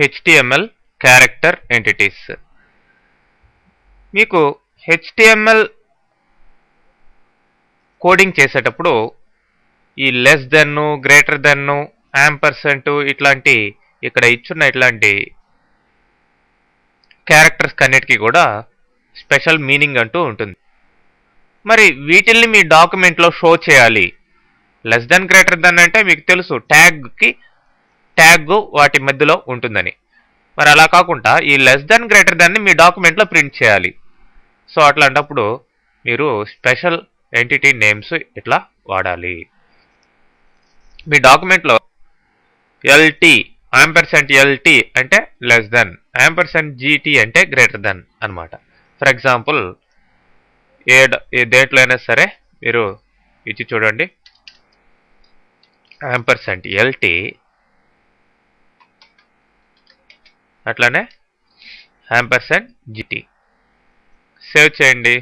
HTML character entities. మీకు HTML coding చేసేటప్పుడు ఈ less than, greater than, ampersand ఇట్లాంటి ఇక్కడ ఇచ్చున్న ఇట్లాంటి క్యారెక్టర్స్ అన్నిటికీ కూడా స్పెషల్ మీనింగ్ అంటూ ఉంటుంది. మరి వీటిల్ని మీ డాక్యుమెంట్లో షో చేయాలి. లెస్ దెన్, గ్రేటర్ దెన్ అంటే మీకు తెలుసు ట్యాగ్ వాటి మధ్యలో ఉంటుందని. మరి అలా కాకుండా ఈ లెస్ దెన్, గ్రేటర్ దెన్ని మీ డాక్యుమెంట్లో ప్రింట్ చేయాలి. సో అట్లాంటప్పుడు మీరు స్పెషల్ ఎంటిటీ నేమ్స్ ఇట్లా వాడాలి. మీ డాక్యుమెంట్లో LT యాంపర్సెంట్ అంటే లెస్ దెన్, యాంపర్సెంట్ అంటే గ్రేటర్ దెన్ అనమాట. ఫర్ ఎగ్జాంపుల్ దేంట్లో అయినా సరే మీరు ఇచ్చి చూడండి. యాంపర్సెంట్ LT అట్లానే యాంపర్సెంట్ GT. సేవ్ చేయండి.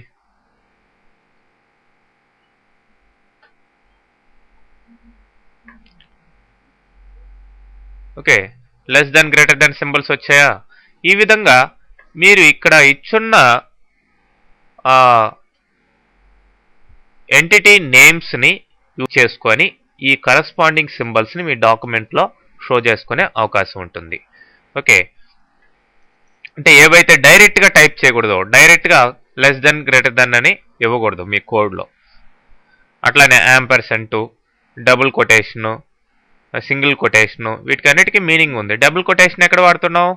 Okay, less than, greater than symbols వచ్చాయా? ఈ విధంగా మీరు ఇక్కడ ఇచ్చున్న ఎంటిటీ నేమ్స్ని యూజ్ చేసుకొని ఈ కరస్పాండింగ్ సింబల్స్ని మీ డాక్యుమెంట్లో షో చేసుకునే అవకాశం ఉంటుంది. ఓకే, అంటే ఏవైతే డైరెక్ట్గా టైప్ చేయకూడదో, డైరెక్ట్గా లెస్ దెన్, గ్రేటర్ దెన్ అని ఇవ్వకూడదు మీ కోడ్లో. అట్లానే ampersand, double quotation, single quotation, వీటికన్నిటికీ మీనింగ్ ఉంది. డబుల్ కొటేషన్ ఎక్కడ వాడుతున్నాం?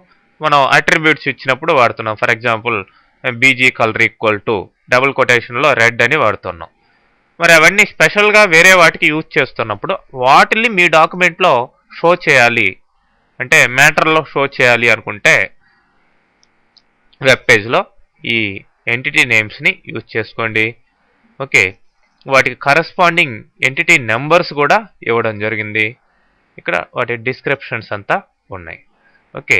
మనం అట్రిబ్యూట్స్ ఇచ్చినప్పుడు వాడుతున్నాం. For example BG colour equal to double కొటేషన్లో రెడ్ అని వాడుతున్నాం. మరి అవన్నీ స్పెషల్గా వేరే వాటికి యూజ్ చేస్తున్నప్పుడు వాటిని మీ డాక్యుమెంట్లో షో చేయాలి, అంటే మ్యాటర్లో షో చేయాలి అనుకుంటే వెబ్ పేజ్లో ఈ ఎంటిటీ నేమ్స్ని యూజ్ చేసుకోండి. ఓకే, వాటికి కరస్పాండింగ్ ఎంటిటీ నెంబర్స్ కూడా ఇవ్వడం జరిగింది. ఇక్కడ వాటి డిస్క్రిప్షన్స్ అంతా ఉన్నాయి. ఓకే.